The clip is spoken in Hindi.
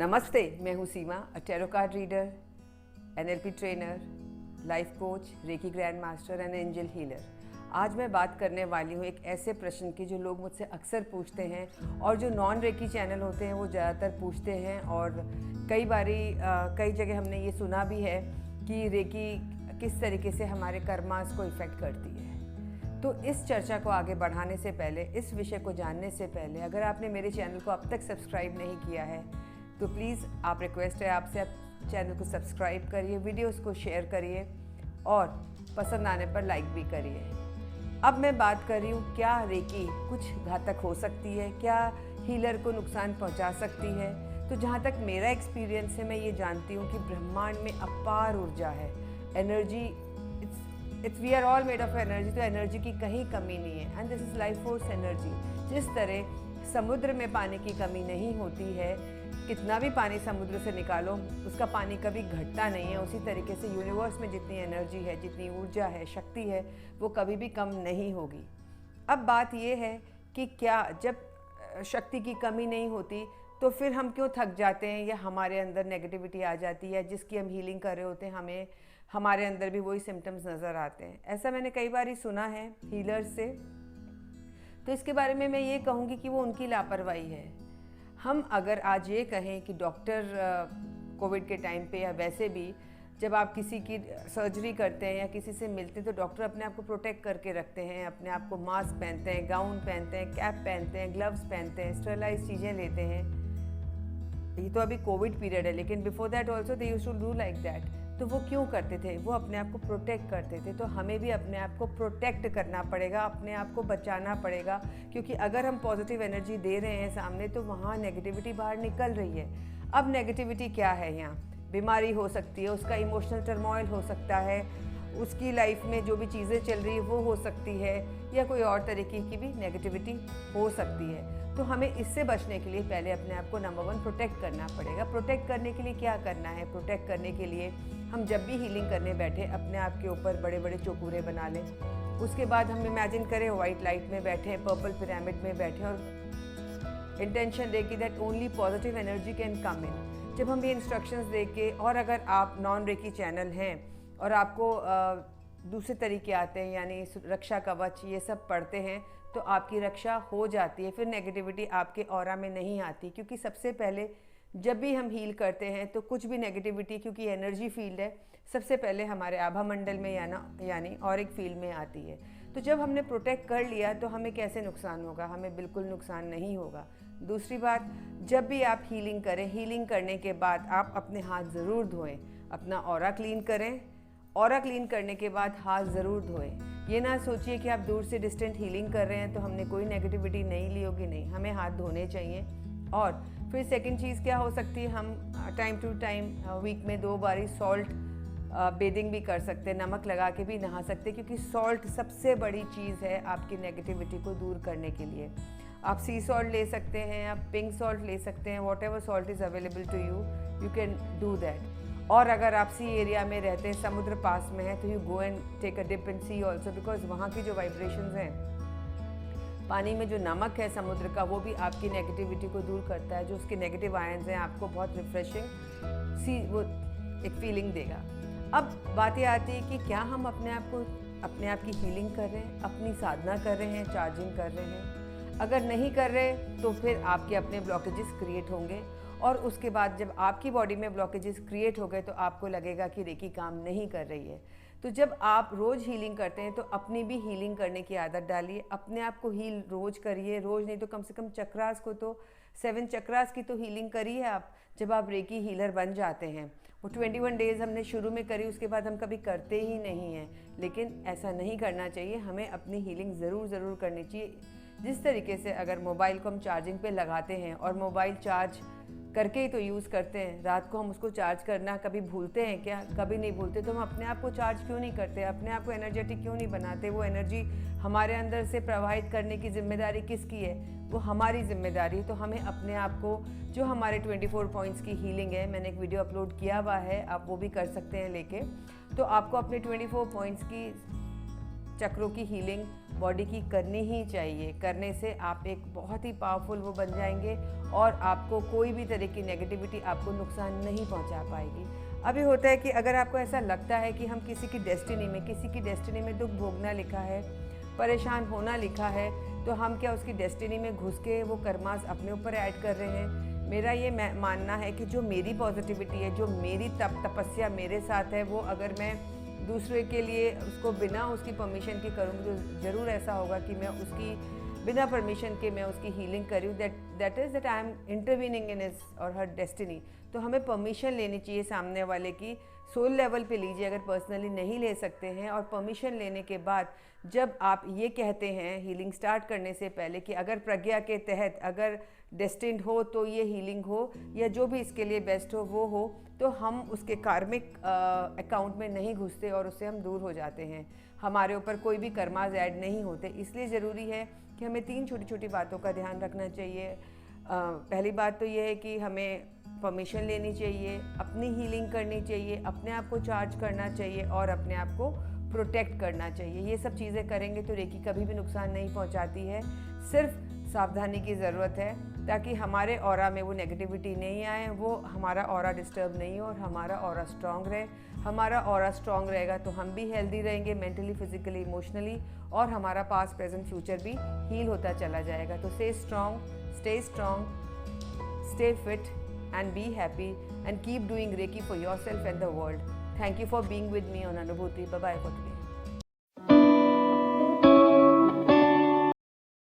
नमस्ते, मैं हूँ Seema, tarot card reader, NLP trainer, life coach, reiki grand master and angel healer. आज मैं बात करने वाली हूँ एक ऐसे प्रश्न की जो लोग मुझसे अक्सर पूछते हैं और जो नॉन रेकी चैनल होते हैं वो ज़्यादातर पूछते हैं। और कई जगह हमने ये सुना भी है कि रेकी किस तरीके से हमारे कर्मास को इफ़ेक्ट करती है। तो इस चर्चा को आगे बढ़ाने से पहले, इस विषय को जानने से पहले, अगर आपने मेरे चैनल को अब तक सब्सक्राइब नहीं किया है तो प्लीज़ आप रिक्वेस्ट है आपसे, आप चैनल को सब्सक्राइब करिए, वीडियोस को शेयर करिए और पसंद आने पर लाइक भी करिए। अब मैं बात कर रही हूँ, क्या रेकी कुछ घातक हो सकती है, क्या हीलर को नुकसान पहुँचा सकती है। तो जहाँ तक मेरा एक्सपीरियंस है, मैं ये जानती हूँ कि ब्रह्मांड में अपार ऊर्जा है, energy, it's we are all made of energy. तो एनर्जी की कहीं कमी नहीं है and this is life force energy. जिस तरह समुद्र में पानी की कमी नहीं होती है, कितना भी पानी समुद्र से निकालो उसका पानी कभी घटता नहीं है, उसी तरीके से यूनिवर्स में जितनी एनर्जी है, जितनी ऊर्जा है, शक्ति है, वो कभी भी कम नहीं होगी। अब बात ये है कि क्या जब शक्ति की कमी नहीं होती तो फिर हम क्यों थक जाते हैं या हमारे अंदर नेगेटिविटी आ जाती है, जिसकी हम हीलिंग कर रहे होते हैं, हमें हमारे अंदर भी वही सिम्टम्स नज़र आते हैं। ऐसा मैंने कई बार ही सुना है हीलर्स से। तो इसके बारे में मैं ये कहूँगी कि वो उनकी लापरवाही है। हम अगर आज ये कहें कि डॉक्टर कोविड के टाइम पे या वैसे भी जब आप किसी की सर्जरी करते हैं या किसी से मिलते हैं तो डॉक्टर अपने आप को प्रोटेक्ट करके रखते हैं, अपने आप को मास्क पहनते हैं, गाउन पहनते हैं, कैप पहनते हैं, ग्लव्स पहनते हैं, स्टरलाइज चीज़ें लेते हैं। ये तो अभी कोविड पीरियड है, लेकिन before that also they used to do like that. तो वो क्यों करते थे? वो अपने आप को प्रोटेक्ट करते थे। तो हमें भी अपने आप को प्रोटेक्ट करना पड़ेगा, अपने आप को बचाना पड़ेगा, क्योंकि अगर हम पॉजिटिव एनर्जी दे रहे हैं सामने तो वहाँ नेगेटिविटी बाहर निकल रही है। अब नेगेटिविटी क्या है? यहाँ बीमारी हो सकती है, उसका इमोशनल टर्मोइल हो सकता है, उसकी लाइफ में जो भी चीज़ें चल रही है वो हो सकती है, या कोई और तरीके की भी नेगेटिविटी हो सकती है। तो हमें इससे बचने के लिए पहले अपने आप को नंबर 1 प्रोटेक्ट करना पड़ेगा। प्रोटेक्ट करने के लिए क्या करना है? प्रोटेक्ट करने के लिए हम जब भी हीलिंग करने बैठे अपने आप के ऊपर बड़े बड़े चौकूरे बना लें। उसके बाद हम इमेजिन करें वाइट लाइट में बैठे, पर्पल पिरामिड में बैठे और इंटेंशन दे कि that only positive energy can come in. जब हम ये इंस्ट्रक्शंस दे के, और अगर आप नॉन रेकी चैनल हैं और आपको दूसरे तरीके आते हैं, यानी रक्षा कवच ये सब पढ़ते हैं, तो आपकी रक्षा हो जाती है, फिर नेगेटिविटी आपके ऑरा में नहीं आती। क्योंकि सबसे पहले जब भी हम हील करते हैं तो कुछ भी नेगेटिविटी, क्योंकि एनर्जी फील्ड है, सबसे पहले हमारे आभा मंडल में यानी और एक फील्ड में आती है। तो जब हमने प्रोटेक्ट कर लिया तो हमें कैसे नुकसान होगा? हमें बिल्कुल नुकसान नहीं होगा। दूसरी बात, जब भी आप हीलिंग करें, हीलिंग करने के बाद आप अपने हाथ ज़रूर धोएं, अपना ऑरा क्लीन करें। ऑरा क्लीन करने के बाद हाथ ज़रूर धोएं। ये ना सोचिए कि आप दूर से डिस्टेंट हीलिंग कर रहे हैं तो हमने कोई नेगेटिविटी नहीं ली होगी, नहीं, हमें हाथ धोने चाहिए। और फिर सेकंड चीज़ क्या हो सकती है, हम टाइम टू टाइम वीक में 2 बारी सॉल्ट बेदिंग भी कर सकते हैं, नमक लगा के भी नहा सकते हैं, क्योंकि सॉल्ट सबसे बड़ी चीज़ है आपकी नेगेटिविटी को दूर करने के लिए। आप सी सॉल्ट ले सकते हैं, आप पिंक सॉल्ट ले सकते हैं, whatever salt is available to you, you can do that. और अगर आप सी एरिया में रहते हैं, समुद्र पास में है, तो you go and take a dip in sea also, because वहाँ की जो वाइब्रेशंस हैं, पानी में जो नमक है समुद्र का, वो भी आपकी नेगेटिविटी को दूर करता है। जो उसके नेगेटिव आयंस हैं आपको बहुत रिफ्रेशिंग वो एक फीलिंग देगा। अब बात ये आती है कि क्या हम अपने आप की हीलिंग कर रहे हैं, अपनी साधना कर रहे हैं, चार्जिंग कर रहे हैं? अगर नहीं कर रहे तो फिर आपके अपने ब्लॉकेजेस क्रिएट होंगे, और उसके बाद जब आपकी बॉडी में ब्लॉकेजेस क्रिएट हो गए तो आपको लगेगा कि रेकी काम नहीं कर रही है। तो जब आप रोज़ हीलिंग करते हैं तो अपनी भी हीलिंग करने की आदत डालिए, अपने आप को हील रोज़ करिए, रोज़ नहीं तो कम से कम चक्रास को तो 7 चक्रास की तो हीलिंग करिए आप, जब आप रेकी हीलर बन जाते हैं। वो 21 डेज़ हमने शुरू में करी, उसके बाद हम कभी करते ही नहीं हैं, लेकिन ऐसा नहीं करना चाहिए। हमें अपनी हीलिंग ज़रूर करनी चाहिए। जिस तरीके से अगर मोबाइल को हम चार्जिंग पे लगाते हैं और मोबाइल चार्ज करके ही तो यूज़ करते हैं, रात को हम उसको चार्ज करना कभी भूलते हैं क्या? कभी नहीं भूलते। तो हम अपने आप को चार्ज क्यों नहीं करते, अपने आप को एनर्जेटिक क्यों नहीं बनाते? वो एनर्जी हमारे अंदर से प्रवाहित करने की जिम्मेदारी किसकी है? वो हमारी जिम्मेदारी। तो हमें अपने आप को, जो हमारे 24 पॉइंट्स की हीलिंग है, मैंने एक वीडियो अपलोड किया हुआ है, आप वो भी कर सकते हैं लेके। तो आपको अपने 24 पॉइंट्स की चक्रों की हीलिंग बॉडी की करनी ही चाहिए। करने से आप एक बहुत ही पावरफुल वो बन जाएंगे और आपको कोई भी तरह की नेगेटिविटी आपको नुकसान नहीं पहुंचा पाएगी। अभी होता है कि अगर आपको ऐसा लगता है कि हम किसी की डेस्टिनी में दुख भोगना लिखा है, परेशान होना लिखा है, तो हम क्या उसकी डेस्टिनी में घुस के वो कर्मास अपने ऊपर ऐड कर रहे हैं? मेरा ये मानना है कि जो मेरी पॉजिटिविटी है, जो मेरी तपस्या मेरे साथ है, वो अगर मैं दूसरे के लिए उसको बिना उसकी परमिशन के करूँगी तो ज़रूर ऐसा होगा कि मैं उसकी बिना परमिशन के मैं उसकी हीलिंग करूँ। That is that I am intervening in his और हर डेस्टिनी। तो हमें परमिशन लेनी चाहिए सामने वाले की। सोल लेवल पे लीजिए अगर पर्सनली नहीं ले सकते हैं, और परमिशन लेने के बाद जब आप ये कहते हैं हीलिंग स्टार्ट करने से पहले कि अगर प्रज्ञा के तहत अगर डेस्टिन्ड हो तो ये हीलिंग हो, या जो भी इसके लिए बेस्ट हो वो हो, तो हम उसके कार्मिक अकाउंट में नहीं घुसते और उससे हम दूर हो जाते हैं। हमारे ऊपर कोई भी कर्माज ऐड नहीं होते। इसलिए ज़रूरी है कि हमें 3 छोटी छोटी बातों का ध्यान रखना चाहिए। पहली बात तो ये है कि हमें परमिशन लेनी चाहिए, अपनी हीलिंग करनी चाहिए, अपने आप को चार्ज करना चाहिए और अपने आप को प्रोटेक्ट करना चाहिए। ये सब चीज़ें करेंगे तो रेकी कभी भी नुकसान नहीं पहुंचाती है। सिर्फ सावधानी की ज़रूरत है ताकि हमारे ऑरा में वो नेगेटिविटी नहीं आए, वो हमारा ऑरा डिस्टर्ब नहीं हो और हमारा ऑरा स्ट्रांग रहे। हमारा ऑरा स्ट्रांग रहेगा तो हम भी हेल्दी रहेंगे मेंटली, फिजिकली, इमोशनली, और हमारा पास्ट, प्रेजेंट, फ्यूचर भी हील होता चला जाएगा। तो stay strong, stay fit and be happy and keep doing Reiki for yourself and the world. Thank you for being with me on Anubhuti. Bye bye for today.